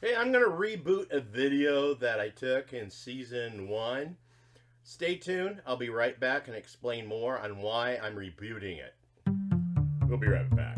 Hey, I'm going to reboot a video that I took in season 1. Stay tuned. I'll be right back and explain more on why I'm rebooting it. We'll be right back.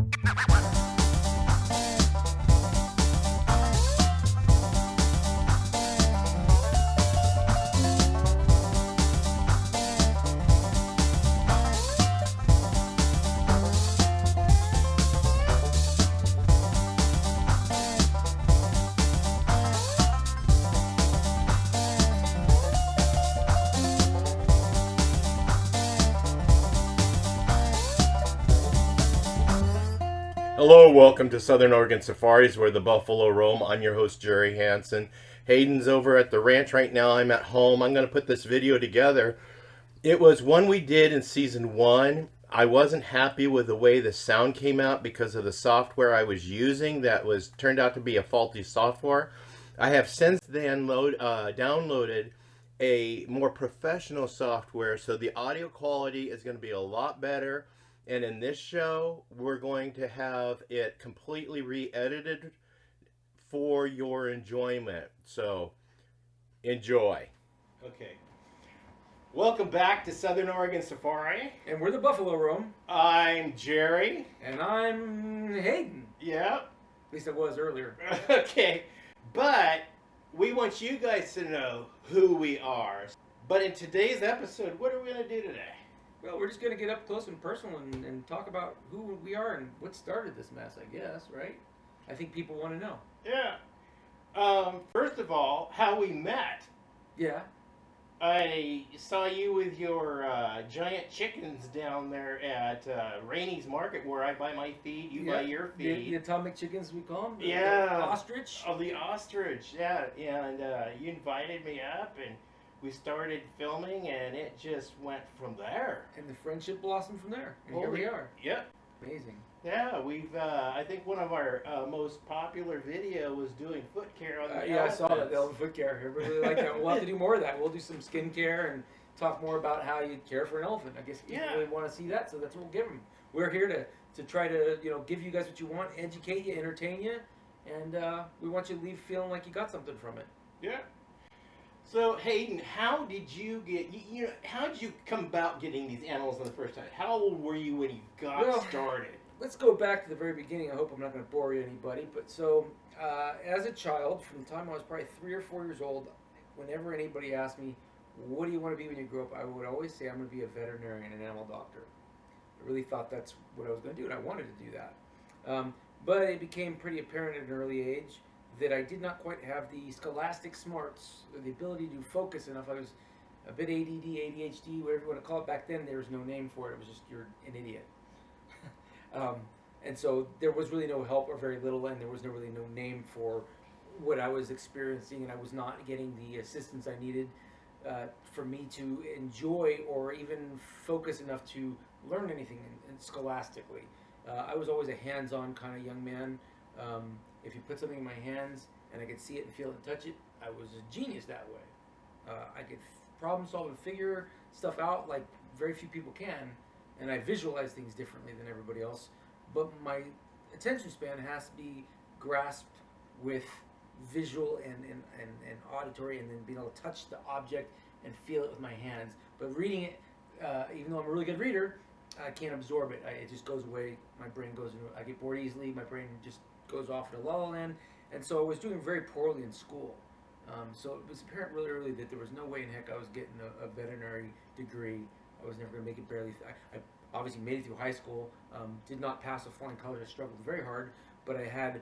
Hello, welcome to Southern Oregon Safaris where the buffalo roam. I'm your host, Jerry Hansen. Hayden's over at the ranch right now. I'm at home. I'm going to put this video together. It was one we did in season 1. I wasn't happy with the way the sound came out because of the software I was using that turned out to be a faulty software. I have since then downloaded a more professional software, so the audio quality is going to be a lot better. And in this show, we're going to have it completely re-edited for your enjoyment. So, enjoy. Okay. Welcome back to Southern Oregon Safari. And we're the Buffalo Roam. I'm Jerry. And I'm Hayden. Yeah. At least I was earlier. Okay. But we want you guys to know who we are. But in today's episode, what are we going to do today? Well, we're just going to get up close and personal and talk about who we are and what started this mess, I guess, right? I think people want to know. Yeah. First of all, how we met. Yeah. I saw you with your giant chickens down there at Rainey's Market where I buy my feed, you buy your feed. The atomic chickens, we call them? Yeah. The ostrich? Oh, the ostrich, yeah. And you invited me up and we started filming and it just went from there. And the friendship blossomed from there. And here we are. Yep. Amazing. Yeah, we've. I think one of our most popular video was doing foot care on the Yeah, elephants. I saw that, the elephant foot care. Everybody really liked that. We'll have to do more of that. We'll do some skin care and talk more about how you care for an elephant. I guess people really want to see that, so that's what we'll give them. We're here to try to give you guys what you want, educate you, entertain you, and we want you to leave feeling like you got something from it. Yeah. So Hayden, how did you get? How did you come about getting these animals in the first time? How old were you when you got started? Let's go back to the very beginning. I hope I'm not going to bore you anybody. But so, as a child, from the time I was probably 3 or 4 years old, whenever anybody asked me, what do you want to be when you grow up, I would always say I'm going to be a veterinarian, an animal doctor. I really thought that's what I was going to do, and I wanted to do that. But it became pretty apparent at an early age that I did not quite have the scholastic smarts, or the ability to focus enough. I was a bit ADD, ADHD, whatever you want to call it. Back then, there was no name for it. It was just, you're an idiot. And so there was really no help or very little, and there was really no name for what I was experiencing, and I was not getting the assistance I needed for me to enjoy or even focus enough to learn anything scholastically. I was always a hands-on kind of young man. If you put something in my hands and I could see it and feel it and touch it, I was a genius that way. I could problem solve and figure stuff out like very few people can, and I visualize things differently than everybody else. But my attention span has to be grasped with visual and auditory, and then being able to touch the object and feel it with my hands. But reading it, even though I'm a really good reader, I can't absorb it. It just goes away. My brain goes into, I get bored easily. My brain just goes off in a la la land. And so I was doing very poorly in school. So it was apparent really early that there was no way in heck I was getting a veterinary degree. I was never going to make it barely. I obviously made it through high school, did not pass with flying colors. I struggled very hard, but I had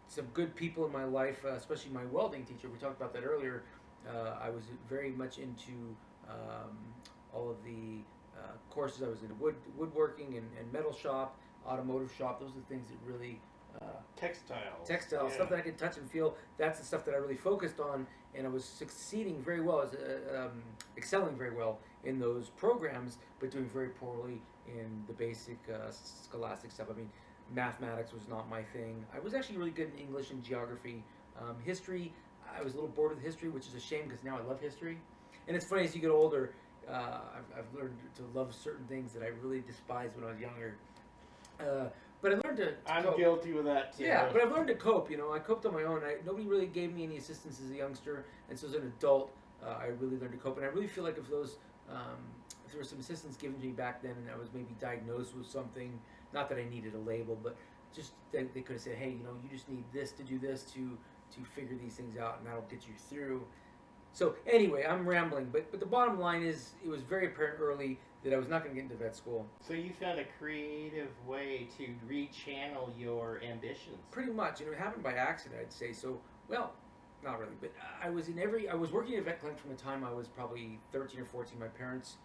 some good people in my life, especially my welding teacher. We talked about that earlier. I was very much into all of the courses. I was in woodworking and metal shop, automotive shop. Those are the things that really textiles, yeah. Stuff that I could touch and feel. That's the stuff that I really focused on, and I was succeeding very well, excelling very well in those programs, but doing very poorly in the basic scholastic stuff. I mean, mathematics was not my thing. I was actually really good in English and geography. History, I was a little bored with history, which is a shame because now I love history. And it's funny, as you get older, I've learned to love certain things that I really despised when I was younger. But I learned to I'm cope. guilty with that too. Yeah, but I've learned to cope. I coped on my own. Nobody really gave me any assistance as a youngster, and so as an adult, I really learned to cope. And I really feel like if if there was some assistance given to me back then, and I was maybe diagnosed with something, not that I needed a label, but just they could have said, hey, you just need this to do this to figure these things out, and that'll get you through. So anyway, I'm rambling, but the bottom line is, it was very apparent early that I was not going to get into vet school. So you found a creative way to rechannel your ambitions. Pretty much, it happened by accident, I'd say. So, well, not really, but I was working at a vet clinic from the time I was probably 13 or 14. My parents,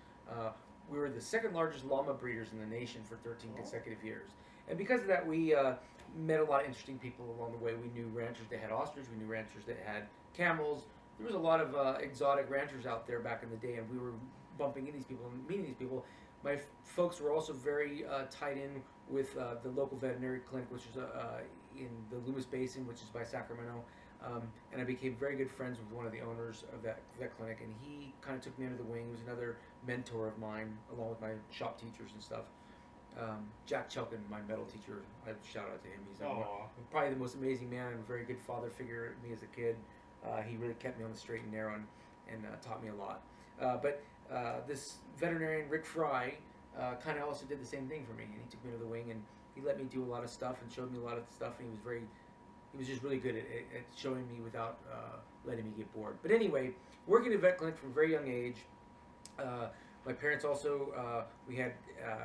we were the second largest llama breeders in the nation for 13 consecutive years. And because of that, we met a lot of interesting people along the way. We knew ranchers that had ostrich, we knew ranchers that had camels. There was a lot of exotic ranchers out there back in the day, and we were bumping into these people and meeting these people. My folks were also very tied in with the local veterinary clinic, which is in the Loomis Basin, which is by Sacramento. And I became very good friends with one of the owners of that clinic, and he kind of took me under the wing. He was another mentor of mine, along with my shop teachers and stuff. Jack Chelkin, my metal teacher, I shout out to him. He's probably the most amazing man and a very good father figure to me as a kid. He really kept me on the straight and narrow and taught me a lot. But this veterinarian, Rick Fry, kind of also did the same thing for me, and he took me under the wing, and he let me do a lot of stuff and showed me a lot of stuff, and he was just really good at showing me without letting me get bored. But anyway, working at a vet clinic from a very young age. My parents also, we had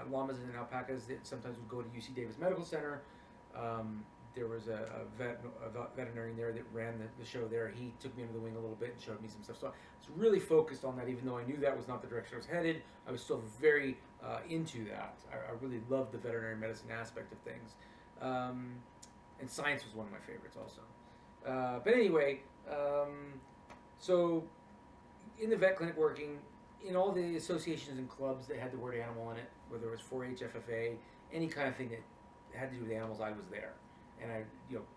llamas and alpacas that sometimes would go to UC Davis Medical Center. There was a veterinarian there that ran the show there. He took me under the wing a little bit and showed me some stuff. So I was really focused on that, even though I knew that was not the direction I was headed. I was still very into that. I really loved the veterinary medicine aspect of things. And science was one of my favorites also. But anyway, so in the vet clinic working, in all the associations and clubs that had the word animal in it, whether it was 4-H, FFA, any kind of thing that had to do with animals, I was there. And I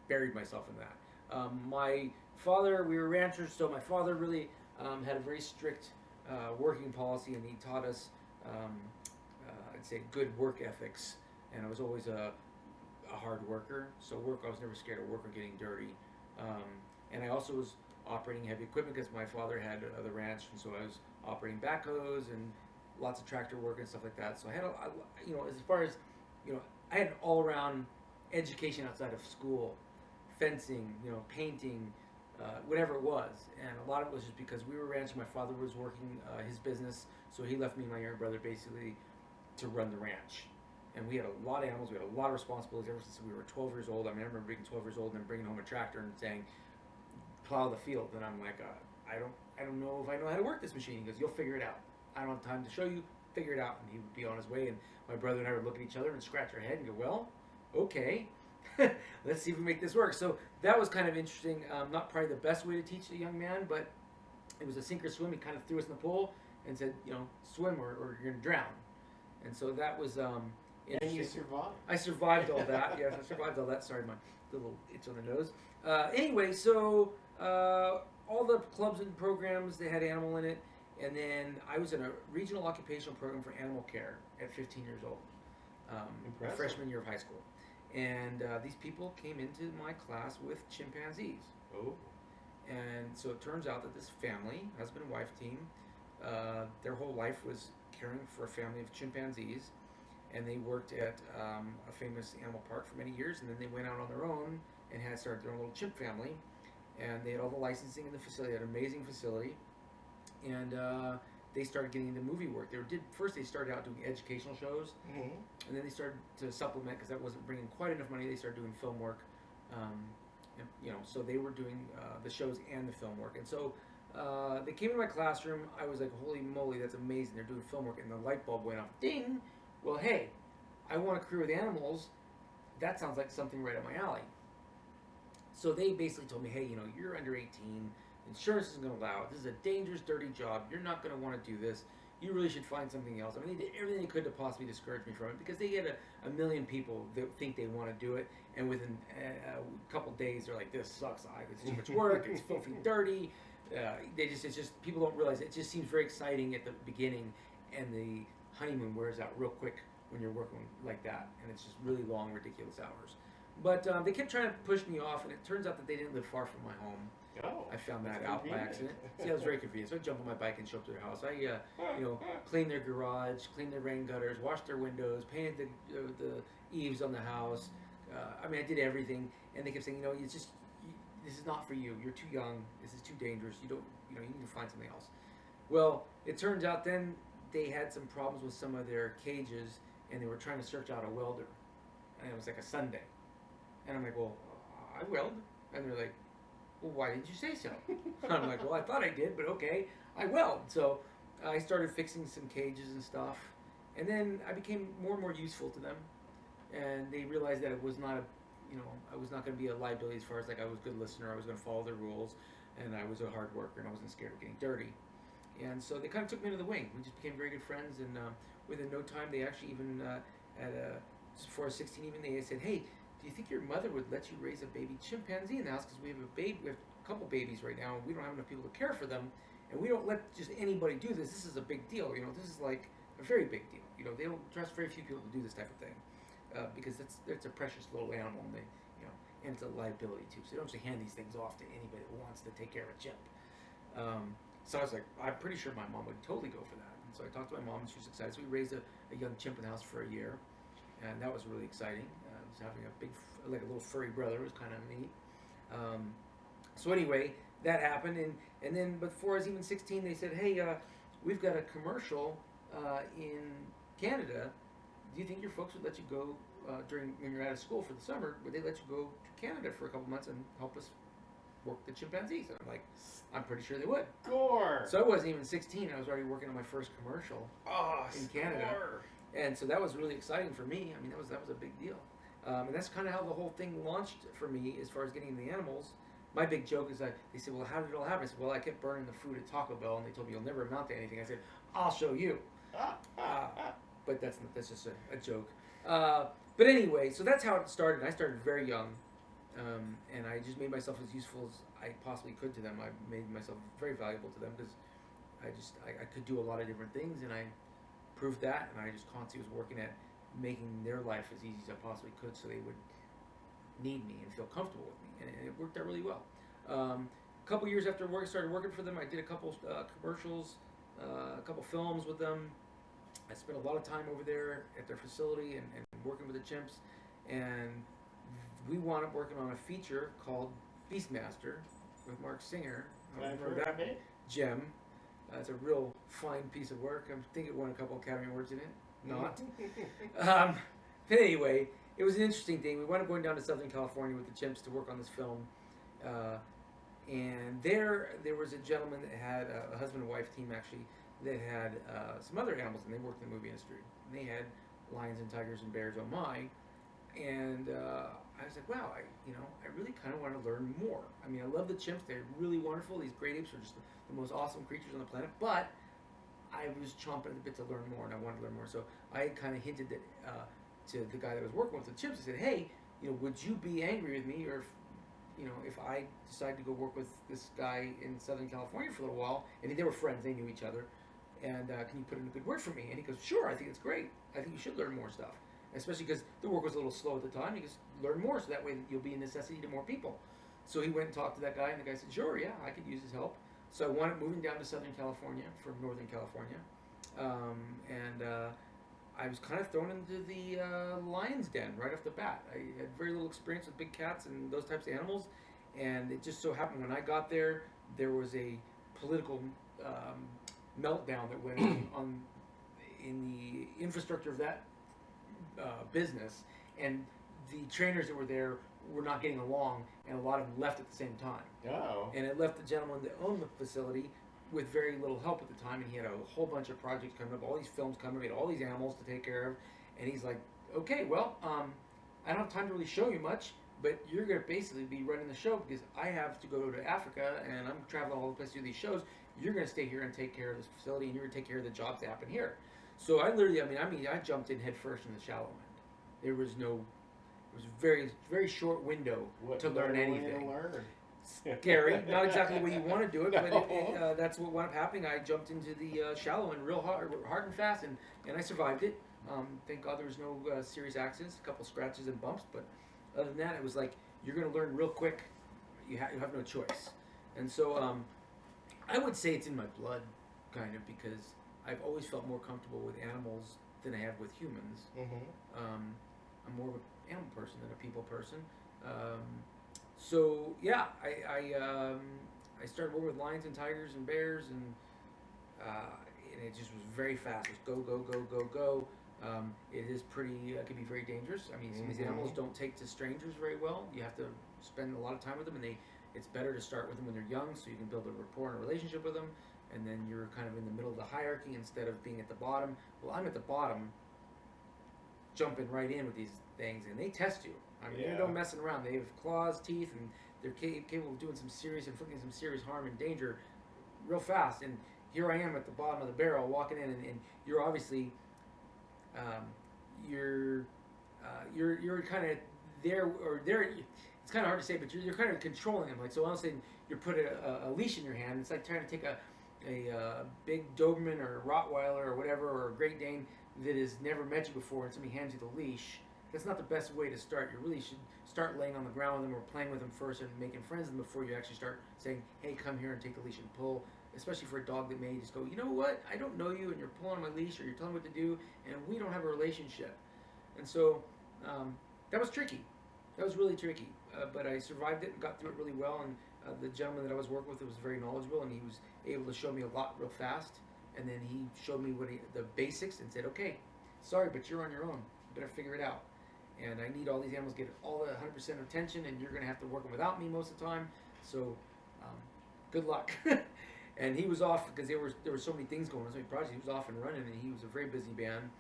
buried myself in that. My father, we were ranchers, so my father really had a very strict working policy, and he taught us, I'd say, good work ethics. And I was always a hard worker, so I was never scared of work or getting dirty. And I also was operating heavy equipment because my father had the ranch, and so I was operating backhoes and lots of tractor work and stuff like that. So I had, as far as, I had an all-around education outside of school, fencing, painting, whatever it was. And a lot of it was just because we were ranching. My father was working his business, so he left me and my younger brother basically to run the ranch. And we had a lot of animals. We had a lot of responsibilities ever since we were 12 years old. I remember being 12 years old and then bringing home a tractor and saying, plow the field. And I'm like, I don't know if I know how to work this machine. He goes, you'll figure it out. I don't have time to show you. Figure it out. And he would be on his way. And my brother and I would look at each other and scratch our head and go, well, okay, let's see if we make this work. So that was kind of interesting. Not probably the best way to teach a young man, but it was a sink or swim. He kind of threw us in the pool and said, swim or you're going to drown. And so that was and you survived. I survived all that. Yes, I survived all that. Sorry, my little itch on the nose. Anyway, so all the clubs and programs, they had animal in it. And then I was in a regional occupational program for animal care at 15 years old, freshman year of high school. And these people came into my class with chimpanzees. Oh. And so it turns out that this family, husband and wife team, their whole life was caring for a family of chimpanzees. And they worked at a famous animal park for many years, and then they went out on their own and had started their own little chimp family. And they had all the licensing in the facility, had an amazing facility. And they started getting into movie work. First they started out doing educational shows, and then they started to supplement because that wasn't bringing quite enough money. They started doing film work, so they were doing the shows and the film work. And so they came in my classroom. I was like, holy moly, that's amazing. They're doing film work, and the light bulb went off. Ding! Well, hey, I want a career with animals. That sounds like something right up my alley. So they basically told me, hey, you're under 18. Insurance isn't going to allow it. This is a dangerous, dirty job. You're not going to want to do this. You really should find something else. I mean, they did everything they could to possibly discourage me from it because they get a million people that think they want to do it, and within a couple days they're like, this sucks. It's too much work. It's filthy dirty. It's just people don't realize it just seems very exciting at the beginning, and the honeymoon wears out real quick when you're working like that, and it's just really long, ridiculous hours. But they kept trying to push me off, and it turns out that they didn't live far from my home. Oh, I found that that's out by convenient. accident. See, I was very convenient. So I jumped on my bike and show up to their house. I, cleaned their garage, cleaned their rain gutters, washed their windows, painted the eaves on the house. I mean, I did everything, and they kept saying, it's just this is not for you. You're too young. This is too dangerous. You need to find something else. Well, it turns out then they had some problems with some of their cages, and they were trying to search out a welder, and it was like a Sunday, and I'm like, well, I weld, and they're like, well, why didn't you say so? I'm like, well, I thought I did, but okay, I weld. So I started fixing some cages and stuff, and then I became more and more useful to them, and they realized that it was not I was not going to be a liability as far as like I was a good listener, I was going to follow their rules, and I was a hard worker, and I wasn't scared of getting dirty. And so they kind of took me under the wing. We just became very good friends, and within no time, they actually even before I was 16, even they said, "Hey, do you think your mother would let you raise a baby chimpanzee in the house? Because we have a couple babies right now, and we don't have enough people to care for them, and we don't let just anybody do this. This is a big deal. This is like a very big deal. They don't trust very few people to do this type of thing, because it's a precious little animal, and and it's a liability too. So they don't just hand these things off to anybody that wants to take care of a chimp." So I was like, I'm pretty sure my mom would totally go for that. And so I talked to my mom, and she was excited. So we raised a young chimp in the house for a year, and that was really exciting. Was having a big, like a little furry brother. It was kind of neat. So anyway, that happened, and then before I was even 16, they said, "Hey, we've got a commercial in Canada. Do you think your folks would let you go when you're out of school for the summer? Would they let you go to Canada for a couple months and help us work the chimpanzees?" And I'm like, I'm pretty sure they would. Score. So I wasn't even 16. I was already working on my first commercial in Canada, and so that was really exciting for me. I mean, that was a big deal, and that's kind of how the whole thing launched for me as far as getting the animals. My big joke is that they said, "Well, how did it all happen?" I said, "Well, I kept burning the food at Taco Bell, and they told me you'll never amount to anything." I said, "I'll show you," but that's just a joke. But anyway, so that's how it started. I started very young. And I just made myself as useful as I possibly could to them. I made myself very valuable to them because I could do a lot of different things, and I proved that. And I just constantly was working at making their life as easy as I possibly could, so they would need me and feel comfortable with me, and it worked out really well. A couple years after I started working for them. I did a couple commercials, a couple films with them. I spent a lot of time over there at their facility and working with the chimps, and we wound up working on a feature called Beastmaster with Mark Singer. I've heard of it. Gem. It's a real fine piece of work. I think it won a couple Academy Awards in it. Not. But anyway, it was an interesting thing. We wound up going down to Southern California with the chimps to work on this film. And there was a gentleman that had a husband and wife team actually that had some other animals, and they worked in the movie industry. And they had lions and tigers and bears, oh my. And I was like, wow, I really kind of want to learn more. I mean, I love the chimps. They're really wonderful. These great apes are just the most awesome creatures on the planet. But I was chomping at the bit to learn more, and I wanted to learn more. So I kind of hinted that to the guy that was working with the chimps. I said, hey, would you be angry with me, or if I decide to go work with this guy in Southern California for a little while? And they were friends. They knew each other. And can you put in a good word for me? And he goes, sure, I think it's great. I think you should learn more stuff. Especially because the work was a little slow at the time. He goes, learn more, so that way you'll be a necessity to more people. So he went and talked to that guy, and the guy said, sure, yeah, I could use his help. So I wound up moving down to Southern California from Northern California. I was kind of thrown into the lion's den right off the bat. I had very little experience with big cats and those types of animals. And it just so happened when I got there was a political meltdown that went on in the infrastructure of that business, and the trainers that were there were not getting along, and a lot of them left at the same time. Oh. And it left the gentleman that owned the facility with very little help at the time, and he had a whole bunch of projects coming up, all these films coming, he had all these animals to take care of, and he's like, okay, well, I don't have time to really show you much, but you're going to basically be running the show because I have to go to Africa, and I'm traveling all over the place to do these shows. You're going to stay here and take care of this facility, and you're going to take care of the jobs that happen here. So I literally, I jumped in head first in the shallow end. It was a very, very short window to learn anything. Scary, not exactly the way you want to do it, but that's what wound up happening. I jumped into the shallow end real hard and fast, and I survived it. Thank God there was no serious accidents, a couple scratches and bumps, but other than that, it was like you're going to learn real quick. You have no choice. And so I would say it's in my blood, kind of, because I've always felt more comfortable with animals than I have with humans. I'm more of an animal person than a people person. So yeah, I started working with lions and tigers and bears, and it just was very fast. It was go. It is pretty. It can be very dangerous. I mean, some of these animals don't take to strangers very well. You have to spend a lot of time with them, and it's better to start with them when they're young, so you can build a rapport and a relationship with them. And then you're kind of in the middle of the hierarchy instead of being at the bottom. Well, I'm at the bottom, jumping right in with these things, and they test you. I mean, they don't messing around. They have claws, teeth, and they're capable of doing inflicting some serious harm and danger real fast. And here I am at the bottom of the barrel, walking in, and you're obviously, you're kind of there, or there. It's kind of hard to say, but you're kind of controlling them. Like, so all of a sudden, you're putting a leash in your hand. It's like trying to take a big Doberman or a Rottweiler or whatever, or a Great Dane that has never met you before, and somebody hands you the leash. That's not the best way to start. You really should start laying on the ground with them or playing with them first and making friends with them before you actually start saying, hey, come here and take the leash and pull. Especially for a dog that may just go, you know what, I don't know you, and you're pulling on my leash, or you're telling me what to do, and we don't have a relationship. And so that was tricky. That was really tricky. But I survived it and got through it really well. And the gentleman that I was working with was very knowledgeable, and he was able to show me a lot real fast. And then he showed me the basics and said, okay, sorry, but you're on your own. You better figure it out. And I need all these animals to get all the 100% attention, and you're going to have to work them without me most of the time. So good luck. And he was off because there were so many things going on, so many projects. He was off and running, and he was a very busy man.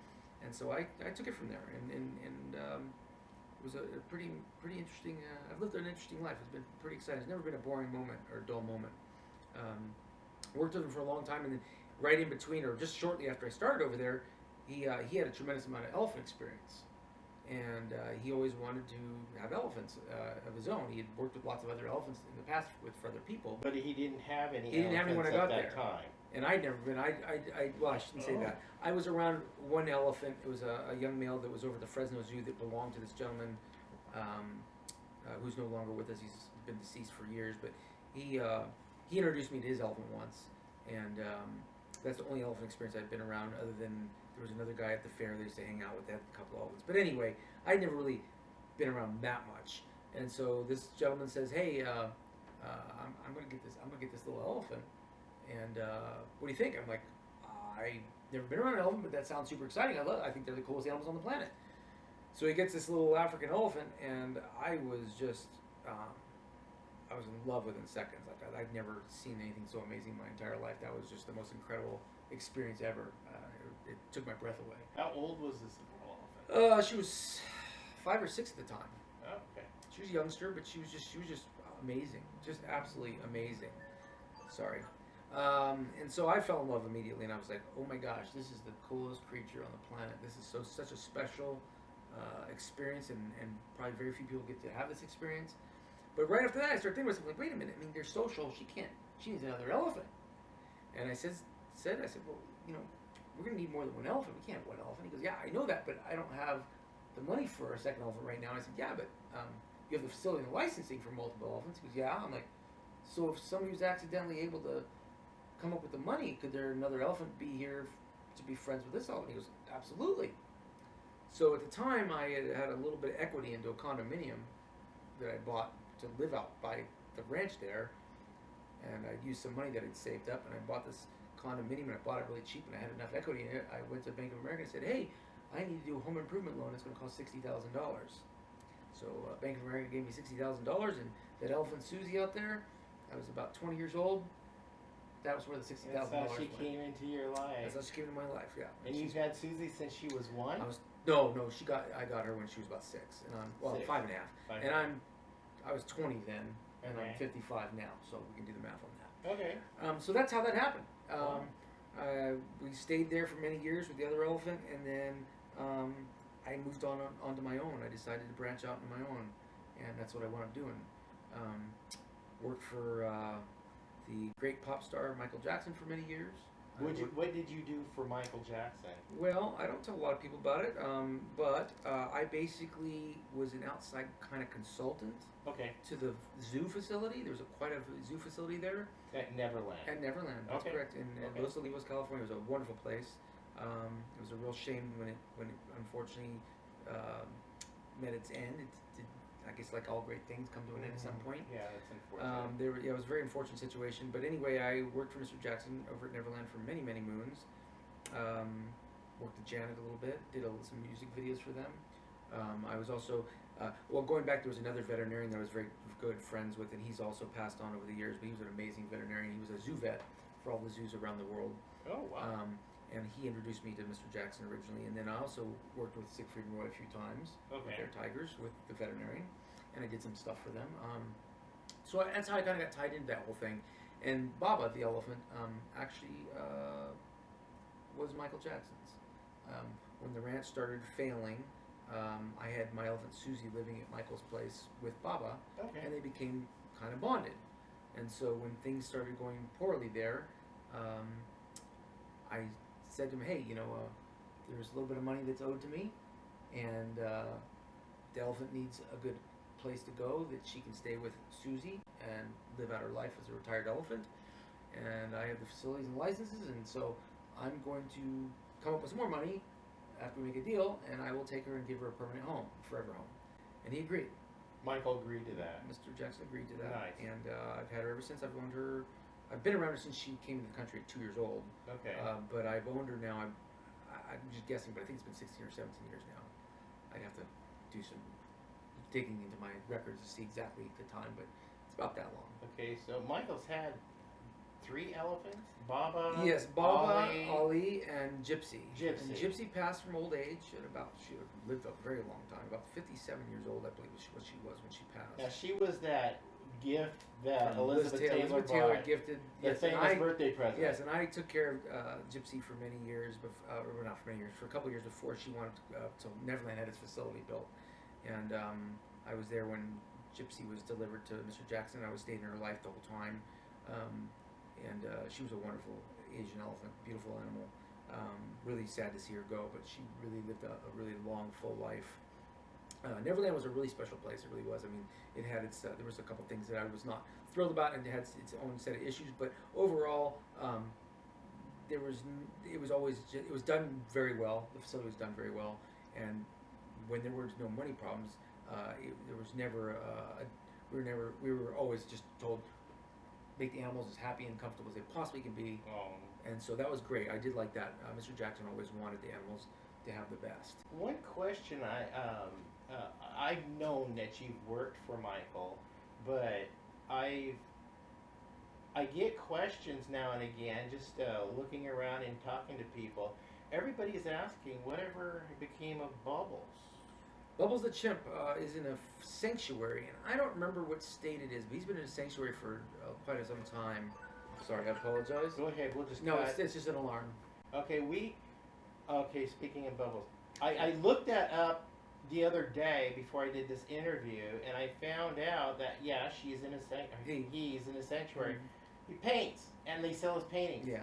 And so I took it from there. And it was a pretty interesting. I've lived an interesting life. It's been pretty exciting. It's never been a boring moment or a dull moment. Worked with him for a long time, and then right in between, or just shortly after I started over there, he had a tremendous amount of elephant experience, and he always wanted to have elephants of his own. He had worked with lots of other elephants in the past for other people, but he didn't have any. He didn't have any when I got there. Time. And I'd never been. Well, I shouldn't say that. I was around one elephant. It was a young male that was over at the Fresno Zoo that belonged to this gentleman, who's no longer with us. He's been deceased for years, but he introduced me to his elephant once, and that's the only elephant experience I've been around. Other than there was another guy at the fair they used to hang out with. They had a couple of elephants, but anyway, I'd never really been around that much. And so this gentleman says, "Hey, I'm gonna get this little elephant." And what do you think? I'm like, I've never been around an elephant, but that sounds super exciting. I think they're the coolest animals on the planet. So he gets this little African elephant, and I was just, I was in love within seconds. Like I'd never seen anything so amazing in my entire life. That was just the most incredible experience ever. It took my breath away. How old was this little elephant? She was 5 or 6 at the time. Oh, okay. She was a youngster, but she was just amazing, just absolutely amazing. Sorry. And so I fell in love immediately, and I was like, "Oh my gosh, this is the coolest creature on the planet. This is such a special experience, and probably very few people get to have this experience." But right after that, I started thinking to myself, like, "Wait a minute. I mean, they're social. She needs another elephant." And I said, "Well, you know, we're gonna need more than one elephant. We can't have one elephant." He goes, "Yeah, I know that, but I don't have the money for a second elephant right now." And I said, "Yeah, but you have the facility and the licensing for multiple elephants." He goes, "Yeah." I'm like, "So if somebody was accidentally able to come up with the money, could there another elephant be here to be friends with this elephant?" He goes, "Absolutely." So at the time, I had a little bit of equity into a condominium that I bought to live out by the ranch there, and I used some money that I'd saved up, and I bought this condominium, and I bought it really cheap, and I had enough equity in it. I went to Bank of America and said, "Hey, I need to do a home improvement loan. It's going to cost $60,000. So Bank of America gave me $60,000, and that elephant Susie out there, I was about 20 years old. That was where the $60,000 That's how she went. came into your life. That's how she came into my life, yeah. And you've had Susie since she was 1? No, I got her when she was about 6, and I'm 6. 5 and a half, and I was 20 then, and I'm 55 now, so we can do the math on that. Okay. So that's how that happened. We stayed there for many years with the other elephant, and then I moved onto my own. I decided to branch out on my own, and that's what I wound up doing. Worked for the great pop star Michael Jackson for many years. What did you do for Michael Jackson? Well, I don't tell a lot of people about it, but I basically was an outside kind of consultant Okay. to the zoo facility. There was quite a zoo facility there. At Neverland. At Neverland, that's Okay. correct. In Los Olivos, California. It was a wonderful place. It was a real shame when it unfortunately met its end. It did, I guess, like all great things, come to an end at some point. Yeah, that's unfortunate. It was a very unfortunate situation. But anyway, I worked for Mr. Jackson over at Neverland for many, many moons. Worked with Janet a little bit. Did some music videos for them. I was also going back. There was another veterinarian that I was very good friends with, and he's also passed on over the years. But he was an amazing veterinarian. He was a zoo vet for all the zoos around the world. Oh wow. And he introduced me to Mr. Jackson originally, and then I also worked with Siegfried and Roy a few times with their tigers with the veterinarian, and I did some stuff for them. So that's how I kind of got tied into that whole thing. And Baba the elephant actually was Michael Jackson's. When the ranch started failing, I had my elephant Susie living at Michael's place with Baba, and they became kind of bonded. And so when things started going poorly there, I said to him, hey, there's a little bit of money that's owed to me, and the elephant needs a good place to go that she can stay with Susie and live out her life as a retired elephant. And I have the facilities and licenses, and so I'm going to come up with some more money after we make a deal, and I will take her and give her a permanent home, forever home. And he agreed. Michael agreed to that. Mr. Jackson agreed to that. Nice. And I've had her ever since. I've owned her. I've been around her since she came to the country at 2 years old. Okay. But I've owned her now. I'm just guessing, but I think it's been 16 or 17 years now. I'd have to do some digging into my records to see exactly the time, but it's about that long. Okay, so Michael's had 3 elephants? Baba? Yes, Baba, Ali, and Gypsy. Gypsy. And Gypsy passed from old age at she lived a very long time, about 57 years old, I believe was what she was when she passed. Now, she was that gift that Elizabeth Taylor bought. Gifted. The famous birthday present. Yes, and I took care of Gypsy for many years, or not for many years, for a couple of years before she wanted to, so Neverland had its facility built. And I was there when Gypsy was delivered to Mr. Jackson. I was staying in her life the whole time. And she was a wonderful Asian elephant, beautiful animal. Really sad to see her go, but she really lived a really long, full life. Neverland was a really special place. It really was. I mean, it had its. There was a couple things that I was not thrilled about, and it had its own set of issues. But overall, it was done very well. The facility was done very well, and when there was no money problems, there was never. We were always just told, make the animals as happy and comfortable as they possibly can be. And so that was great. I did like that. Mr. Jackson always wanted the animals to have the best. One question I've known that you've worked for Michael, but I get questions now and again, just looking around and talking to people. Everybody's asking whatever became of Bubbles. Bubbles the chimp is in a sanctuary, and I don't remember what state it is, but he's been in a sanctuary for quite some time. Sorry, I apologize. Go ahead, we'll just No, cut. it's just an alarm. Okay, speaking of Bubbles, I looked that up the other day before I did this interview, and I found out that, yeah, he's in a sanctuary. He paints, and they sell his paintings. Yeah.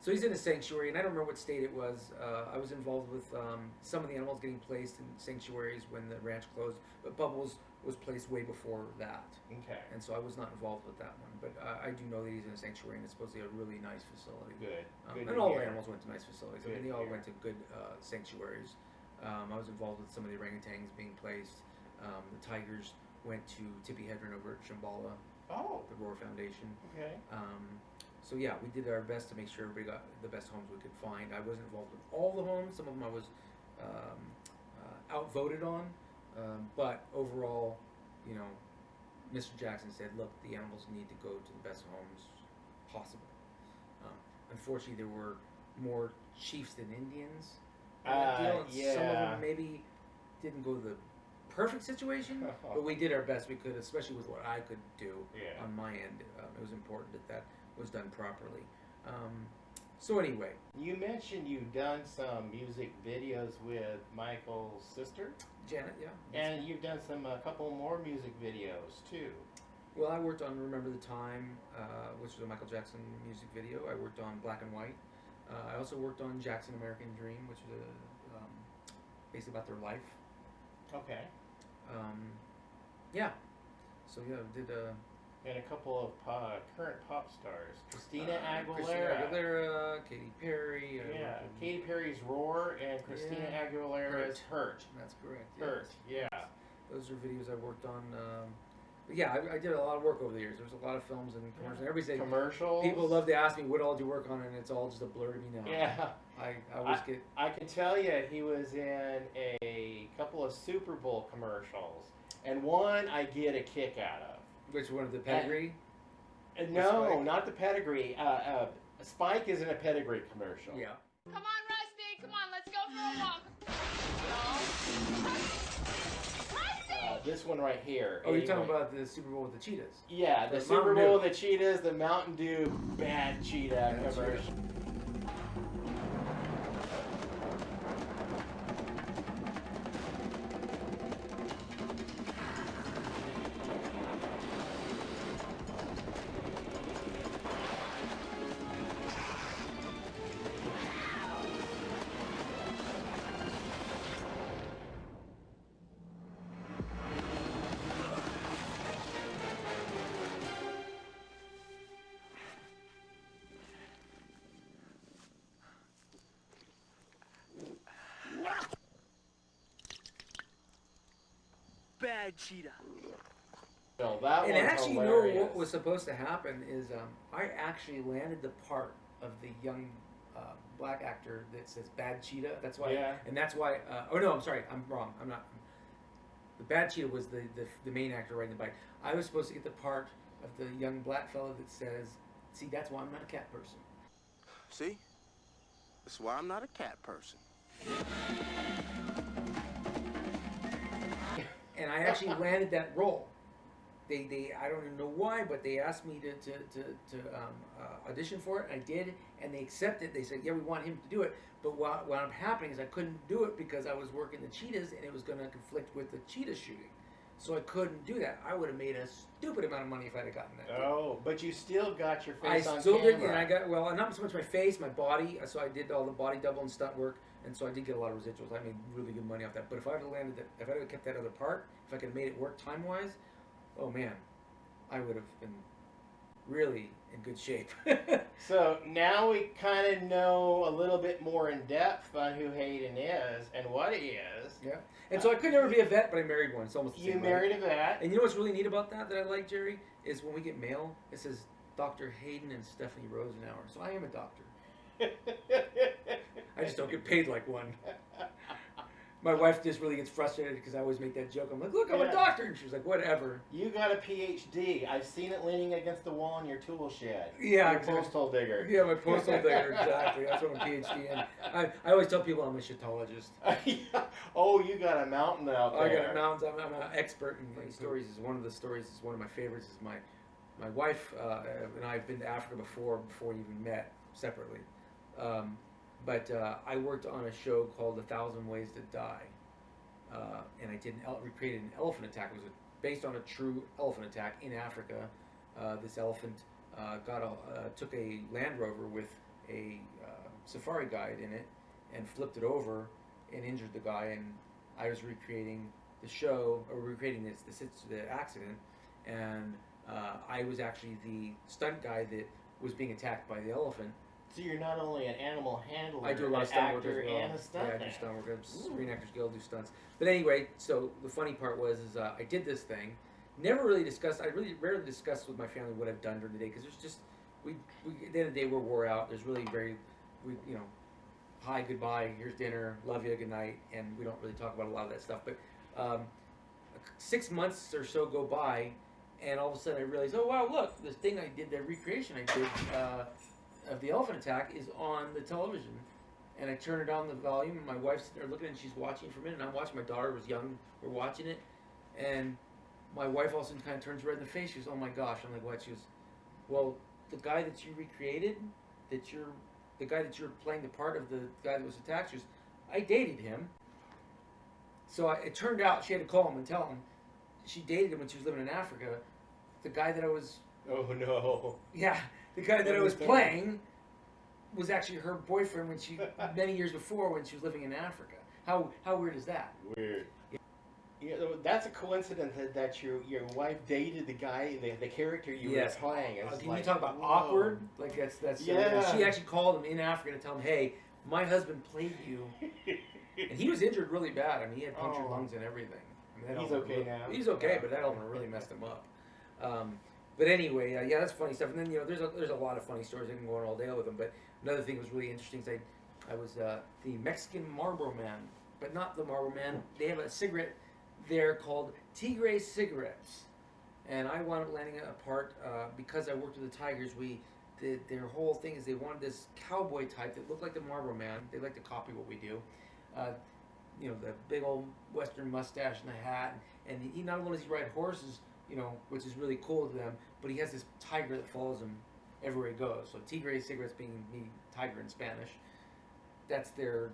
So he's in a sanctuary, and I don't remember what state it was. I was involved with some of the animals getting placed in sanctuaries when the ranch closed, but Bubbles was placed way before that. Okay. And so I was not involved with that one, but I do know that he's in a sanctuary, and it's supposedly a really nice facility. Good. Good and to all hear. the animals went to nice facilities. I mean, they all went to good sanctuaries. I was involved with some of the orangutans being placed. The tigers went to Tippi Hedren over at Shambhala, the Roar Foundation. Okay. So yeah, we did our best to make sure everybody got the best homes we could find. I wasn't involved with all the homes. Some of them I was outvoted on. But overall, Mr. Jackson said, look, the animals need to go to the best homes possible. Unfortunately, there were more chiefs than Indians. Yeah. Some of them maybe didn't go to the perfect situation, but we did our best we could, especially with what I could do on my end. It was important that was done properly. So anyway. You mentioned you've done some music videos with Michael's sister? Janet, yeah. And you've done a couple more music videos too. Well, I worked on Remember the Time, which was a Michael Jackson music video. I worked on Black and White, I also worked on Jackson American Dream, which was basically about their life. Okay. Yeah. So yeah, did And a couple of current pop stars. Christina Christina Aguilera. Aguilera, Katy Perry. Yeah. Katy Perry's Roar and Christina Aguilera's Hurt. That's correct. Hurt. Yes. Yeah. Those are videos I worked on. But yeah, I did a lot of work over the years. There was a lot of films and commercials. And everybody say, commercials. people love to ask me what all did you work on, and it's all just a blur to me now. Yeah. I always get. I can tell you, he was in a couple of Super Bowl commercials, and one I get a kick out of. Which one of the pedigree? No, Spike? not the pedigree. Spike is in a pedigree commercial. Yeah. Come on, Rusty. Come on, let's go for a walk. Rusty! This one right here. Oh, you're talking about the Super Bowl with the cheetahs? Yeah, the The Super Mountain Bowl, Dew. the Cheetahs, the Mountain Dew bad cheetah That's commercial. Bad cheetah. So that And one's actually, hilarious. you know what was supposed to happen is I actually landed the part of the young black actor that says Bad Cheetah. That's why. Yeah. And that's why. Oh no, I'm sorry. I'm wrong. I'm not. The Bad Cheetah was the main actor riding the bike. I was supposed to get the part of the young black fellow that says, "See, that's why I'm not a cat person." See? That's why I'm not a cat person. And I actually landed that role. They I don't even know why, but they asked me to audition for it. I did, and they accepted. They said, "Yeah, we want him to do it." But what ended up happening is I couldn't do it because I was working the cheetahs, and it was going to conflict with the cheetah shooting. So I couldn't do that. I would have made a stupid amount of money if I'd have gotten that. Oh, but you still got your I face on still camera. did, and I got not so much my face, my body. So I did all the body double and stunt work, and so I did get a lot of residuals. I made really good money off that. But if I had landed that, if I had kept that other part, if I could have made it work time wise, oh man, I would have been really in good shape. So now we kind of know a little bit more in depth on who Hayden is and what he is. Yeah, and so I could never be a vet, but I married one. It's almost the You same, married right? a vet. And you know what's really neat about that I like, Jerry, is when we get mail, it says Dr. Hayden and Stephanie Rosenauer. So I am a doctor. I just don't get paid like one. My wife just really gets frustrated because I always make that joke. I'm like, look, I'm Yeah. a doctor. And she's like, whatever. You got a PhD. I've seen it leaning against the wall in your tool shed. Yeah, Your exactly. postal digger. Yeah, my postal digger, exactly. That's what I'm a PhD in. I always tell people I'm a shitologist. Oh, you got a mountain out there. I got mountains. I'm an expert in like, stories. Is one of the stories. Is one of my favorites. Is my wife and I have been to Africa before we even met separately. But I worked on a show called 1,000 Ways to Die, and I recreated an elephant attack. It was based on a true elephant attack in Africa. This elephant took a Land Rover with a safari guide in it and flipped it over and injured the guy. And I was recreating the show, or recreating the accident, and I was actually the stunt guy that was being attacked by the elephant. So you're not only an animal handler, I do a lot of an stunt work actor, as well. and a stunt Yeah, I do man. stunt work. I'm Screen Actors Guild, do stunts. But anyway, so the funny part was I did this thing. Never really discussed. I really rarely discussed with my family what I've done during the day because there's just we at the end of the day we're wore out. There's really hi, goodbye, here's dinner, love you, good night, and we don't really talk about a lot of that stuff. But 6 months or so go by, and all of a sudden I realize, oh wow, look, this thing I did, the recreation I did of the elephant attack is on the television. And I turn it on the volume, and my wife's sitting there looking, and she's watching for a minute, and I'm watching. My daughter was young, we're watching it, and my wife all of a sudden kind of turns red in the face. She goes, oh my gosh. I'm like, what? She goes, well, the guy that you recreated, the guy that you're playing the part of the guy that was attacked, she goes, I dated him. So it turned out she had to call him and tell him she dated him when she was living in Africa. The guy that I was, Oh no. the guy that I was playing was actually her boyfriend when she many years before when she was living in Africa. How weird is that? Weird. You know, that's a coincidence that your wife dated the guy, the character you were playing. It's Can like, you talk about whoa. awkward? Like that's Yeah. She actually called him in Africa to tell him, hey, my husband played you, and he was injured really bad. I mean, he had punctured lungs and everything. I mean, He's okay now. He's okay, but that element really messed him up. But anyway, yeah, that's funny stuff. And then there's a lot of funny stories. I can go on all day with them. But another thing that was really interesting is I was the Mexican Marlboro Man, but not the Marlboro Man. They have a cigarette there called Tigre cigarettes, and I wound up landing a part because I worked with the Tigers. Their whole thing is they wanted this cowboy type that looked like the Marlboro Man. They like to copy what we do. The big old Western mustache and the hat, and he not only does he ride horses, which is really cool to them, but he has this tiger that follows him everywhere he goes. So Tigre cigarettes being tiger in Spanish. That's their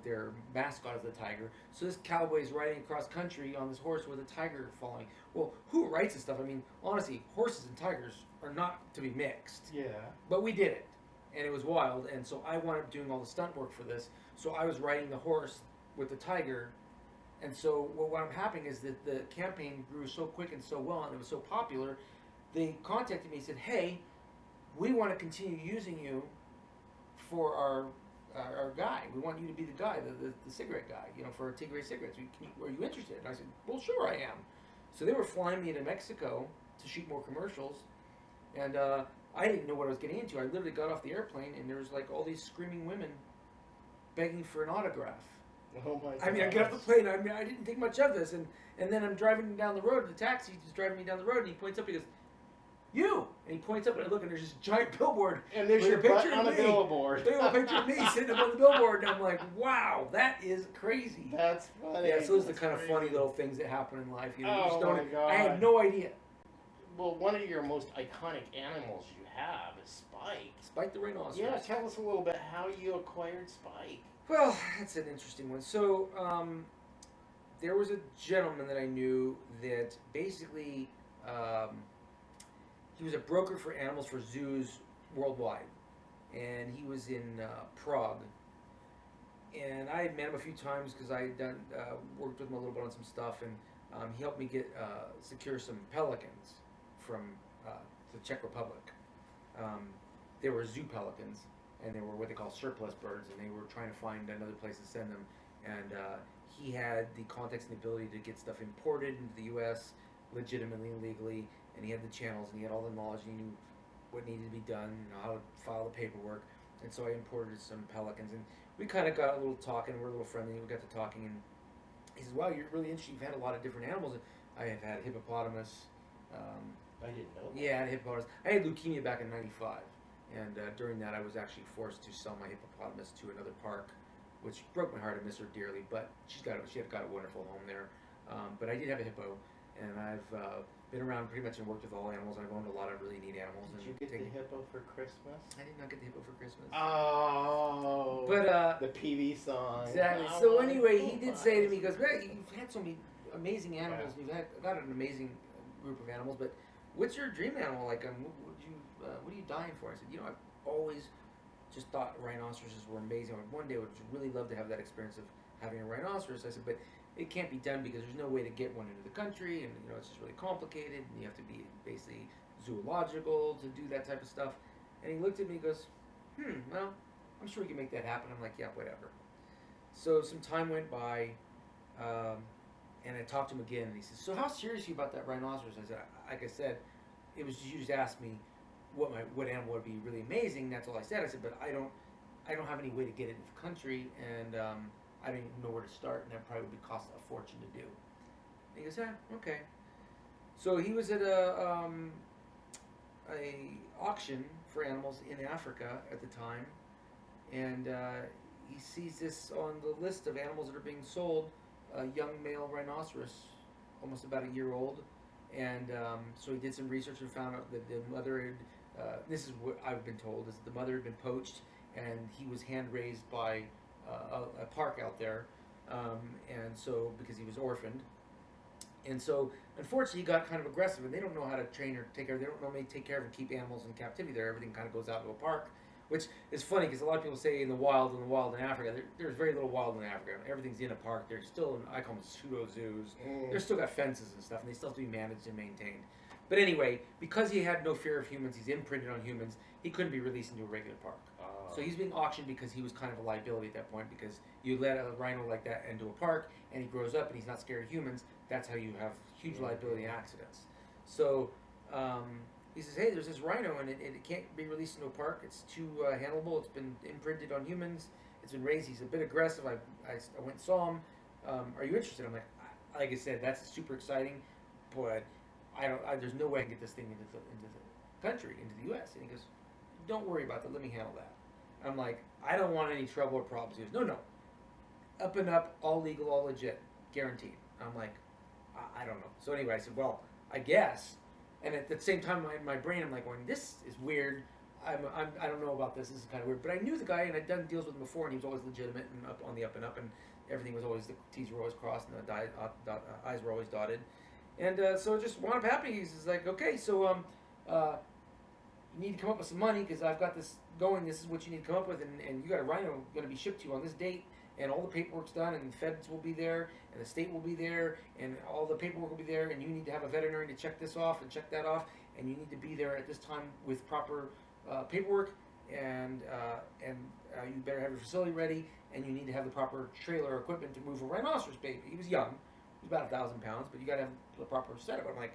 mascot is the tiger. So this cowboy is riding across country on this horse with a tiger following. Well, who writes this stuff? I mean, honestly, horses and tigers are not to be mixed. Yeah. But we did it, and it was wild. And so I wound up doing all the stunt work for this. So I was riding the horse with the tiger. And so what wound up happening is that the campaign grew so quick and so well, and it was so popular, they contacted me and said, hey, we want to continue using you for our guy. We want you to be the guy, the cigarette guy, for Tigre cigarettes. Are you interested? And I said, well, sure I am. So they were flying me to Mexico to shoot more commercials, and I didn't know what I was getting into. I literally got off the airplane, and there was like all these screaming women begging for an autograph. Oh my God. I mean, I get off the plane. I mean, I didn't think much of this, and then I'm driving down the road. The taxi's just driving me down the road, and he points up. He goes, "You!" And he points up, and I look, and there's this giant billboard. And there's your butt on a billboard. Big old picture of me sitting up on the billboard, and I'm like, "Wow, that is crazy." That's funny. Yeah, so those are the kind of funny little things that happen in life. You just Oh don't. my God. I had no idea. Well, one of your most iconic animals you have is Spike. Spike the rhinoceros. Yeah, tell us a little bit how you acquired Spike. Well, that's an interesting one. So, there was a gentleman that I knew that basically, he was a broker for animals for zoos worldwide. And he was in Prague. And I had met him a few times because I had done worked with him a little bit on some stuff. And he helped me secure some pelicans from the Czech Republic. They were zoo pelicans. And they were what they call surplus birds, and they were trying to find another place to send them. And he had the contacts and the ability to get stuff imported into the U.S. legitimately and legally, and he had the channels, and he had all the knowledge, and he knew what needed to be done, how to file the paperwork. And so I imported some pelicans, and we kind of got a little talking. We're a little friendly. We got to talking, and he says, "Wow, you're really interesting. You've had a lot of different animals." I have had a hippopotamus. I didn't know that. Yeah, I had a hippopotamus. I had leukemia back in '95. And during that, I was actually forced to sell my hippopotamus to another park, which broke my heart. I miss her dearly, but she had got a wonderful home there. But I did have a hippo, and I've been around pretty much and worked with all animals. I've owned a lot of really neat animals. Did you get the hippo for Christmas? I did not get the hippo for Christmas. Oh. But the PV song. exactly. So anyway, he did say to me, he goes, "Well, you've had so many amazing animals. Yeah. You've got an amazing group of animals, but what's your dream animal? Like, what are you dying for?" I said, I've always just thought rhinoceroses were amazing. One day I would really love to have that experience of having a rhinoceros. I said, but it can't be done because there's no way to get one into the country, and it's just really complicated, and you have to be basically zoological to do that type of stuff. And he looked at me and goes, well, I'm sure we can make that happen. I'm like, yeah, whatever. So some time went by, and I talked to him again, and he says, so how serious are you about that rhinoceros? I said, like I said, it was just, you just asked me what animal would be really amazing. That's all I said. I said, but I don't have any way to get it into the country, and I didn't know where to start, and that probably would cost a fortune to do. And he goes, okay. So he was at a auction for animals in Africa at the time, and he sees this on the list of animals that are being sold, a young male rhinoceros, almost about a year old. And so he did some research and found out that the mother had, this is what I've been told, is the mother had been poached, and he was hand-raised by a park out there, and so, because he was orphaned. And so, unfortunately, he got kind of aggressive, and they don't know how to train or take care of, they don't normally take care of and keep animals in captivity there. Everything kind of goes out to a park. Which is funny because a lot of people say in the wild in Africa, there's very little wild in Africa. Everything's in a park. There's still, I call them pseudo zoos. They're still got fences and stuff, and they still have to be managed and maintained. But anyway, because he had no fear of humans, he's imprinted on humans, he couldn't be released into a regular park. So he's being auctioned because he was kind of a liability at that point, because you let a rhino like that into a park and he grows up and he's not scared of humans, that's how you have huge liability accidents. So he says, hey, there's this rhino and it can't be released into a park. It's too handleable. It's been imprinted on humans. It's been raised. He's a bit aggressive. I went and saw him. Are you interested? I'm like I said, that's super exciting, but there's no way I can get this thing into the country, into the U.S. And he goes, don't worry about that. Let me handle that. I'm like, I don't want any trouble or problems. He goes, no. Up and up, all legal, all legit, guaranteed. I'm like, I don't know. So anyway, I said, well, I guess. And at the same time, my brain, I'm like going, this is weird. I don't know about this. This is kind of weird. But I knew the guy, and I'd done deals with him before, and he was always legitimate and up on the up and up, and everything was always, the T's were always crossed, and the I's were always dotted. And so it just wound up happening. He's like, okay, so you need to come up with some money because I've got this going. This is what you need to come up with, and you got a rhino going to be shipped to you on this date, and all the paperwork's done, and the feds will be there, and the state will be there, and all the paperwork will be there, and you need to have a veterinarian to check this off and check that off, and you need to be there at this time with proper paperwork, and you better have your facility ready, and you need to have the proper trailer equipment to move a rhinoceros baby. He was young. He was about 1,000 pounds, but you got to have the proper setup. I'm like,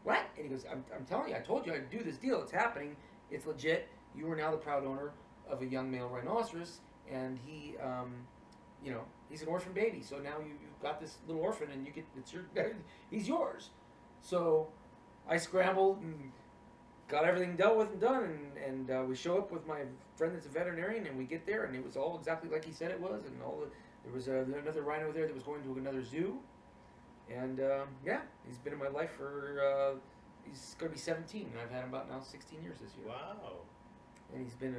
what? And he goes, I'm telling you, I told you I'd do this deal. It's happening. It's legit. You are now the proud owner of a young male rhinoceros, and he, he's an orphan baby. So now you've got this little orphan, and he's yours. So I scrambled and got everything dealt with and done, and we show up with my friend that's a veterinarian, and we get there, and it was all exactly like he said it was, and there was another rhino there that was going to another zoo. And he's been in my life for he's going to be 17, and I've had him about now 16 years this year. Wow! And he's been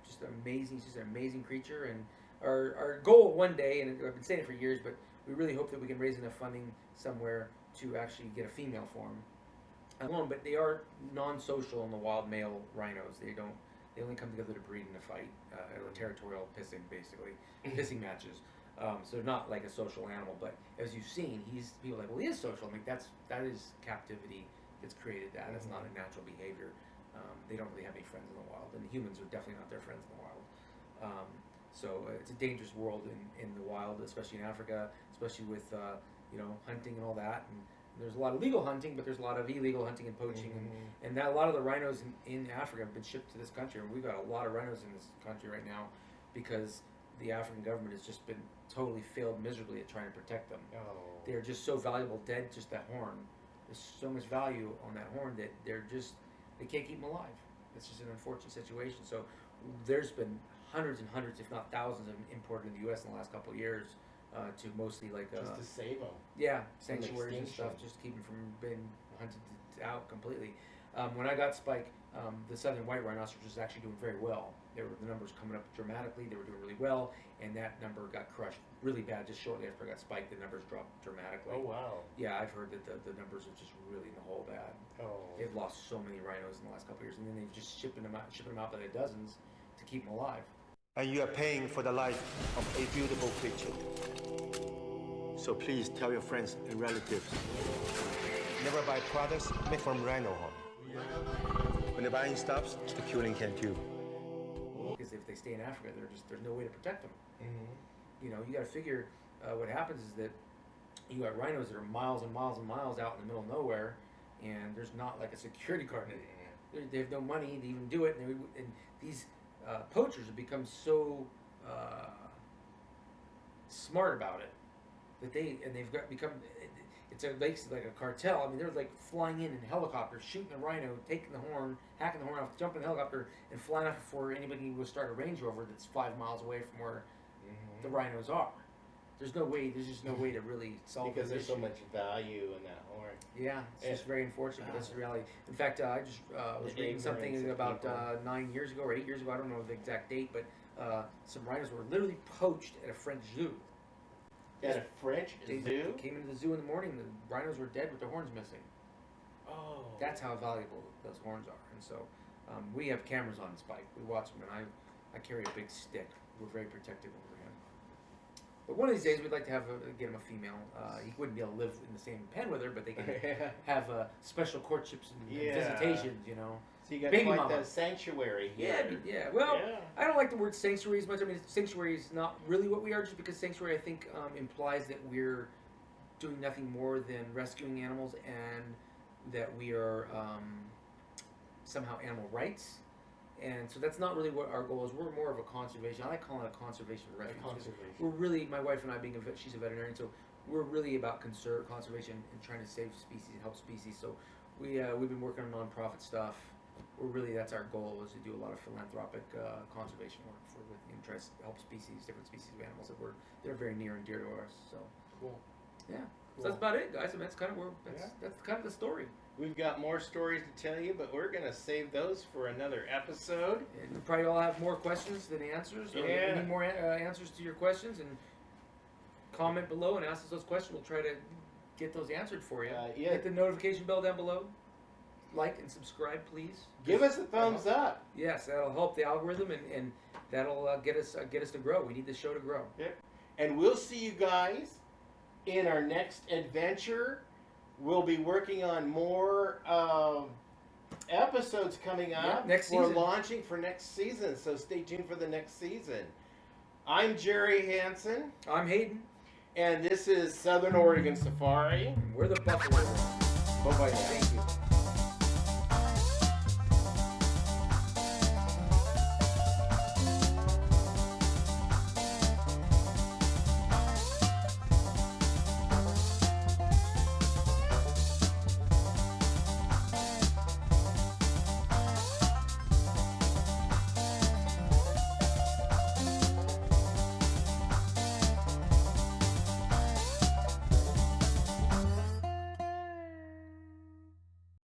just amazing. He's just an amazing creature. And our goal one day, and I've been saying it for years, but we really hope that we can raise enough funding somewhere to actually get a female for him. Alone, but they are non-social in the wild, male rhinos. They only come together to breed and to fight, territorial pissing, basically, pissing matches. So not like a social animal, but as you've seen, people are like, well, he is social. I mean, that is captivity that's created that. That's not a natural behavior. They don't really have any friends in the wild, and humans are definitely not their friends in the wild. So it's a dangerous world in the wild, especially in Africa, especially with hunting and all that. And there's a lot of legal hunting, but there's a lot of illegal hunting and poaching, and a lot of the rhinos in Africa have been shipped to this country, and we've got a lot of rhinos in this country right now because the African government has just been totally failed miserably at trying to protect them. Oh. They're just so valuable dead, just that horn. There's so much value on that horn that they can't keep them alive. It's just an unfortunate situation. So there's been hundreds and hundreds, if not thousands, of them imported in the U.S. in the last couple of years to mostly like... just to save them. Yeah, sanctuaries and stuff, just to keep them from being hunted out completely. When I got Spike, the southern white rhinoceros was actually doing very well. The numbers coming up dramatically. They were doing really well, and that number got crushed really bad just shortly after I got Spike. The numbers dropped dramatically. Oh wow! Yeah, I've heard that the numbers are just really in the hole bad. Oh. They've lost so many rhinos in the last couple of years, and then they've just shipping them out by the dozens to keep them alive. And you are paying for the life of a beautiful creature. So please tell your friends and relatives, never buy products made from rhino horn. When the buying stops, the killing can too. Because if they stay in Africa, there's no way to protect them. You got to figure what happens is that you got rhinos that are miles and miles and miles out in the middle of nowhere, and there's not like a security guard. They have no money to even do it, and these poachers have become so smart about it that they've become. It's basically like a cartel. I mean, they're like flying in helicopters, shooting the rhino, taking the horn, hacking the horn off, jumping the helicopter, and flying off before anybody will start a Range Rover that's 5 miles away from where the rhinos are. There's just no way to really solve because this there's so issue. much value in that horn. Yeah, it's just very unfortunate, but that's the reality. In fact, I just was reading something about 9 years ago or 8 years ago. I don't know the exact date, but some rhinos were literally poached at a French zoo. At a French They zoo? came into the zoo in the morning. The rhinos were dead with their horns missing. Oh. That's how valuable those horns are. And so We have cameras on Spike. We watch him, and I carry a big stick. We're very protective over him. But one of these days, we'd like to get him a female. He wouldn't be able to live in the same pen with her, but they can have special courtships and visitations, you know. So you got Baby quite mama. the sanctuary here. Yeah. Well, I don't like the word sanctuary as much. I mean, sanctuary is not really what we are, just because sanctuary, I think, implies that we're doing nothing more than rescuing animals and that we are somehow animal rights. And so that's not really what our goal is. We're more of a conservation. I like calling it a conservation refuge. We're really, my wife and I, she's a veterinarian, so we're really about conservation and trying to save species and help species. So we've been working on nonprofit stuff. We're really, that's our goal, is to do a lot of philanthropic conservation work and try to help different species of animals that are very near and dear to us. So Cool. yeah. Cool. So that's about it, guys. And that's kind of that's kind of the story. We've got more stories to tell you, but we're gonna save those for another episode. And you probably all have more questions than answers. Or Yeah. you need more answers to your questions, and comment below and ask us those questions. We'll try to get those answered for you. Yeah. Hit the notification bell down below. Like and subscribe, please. Give us a thumbs up. Yes, that'll help the algorithm, and that'll get us to grow. We need the show to grow. And we'll see you guys in our next adventure. We'll be working on more episodes coming up. Next We're season. launching for next season, so stay tuned for the next season. I'm Jerry Hansen, I'm Hayden. and this is Southern Oregon Safari. And we're the Buffalo. Bye-bye now.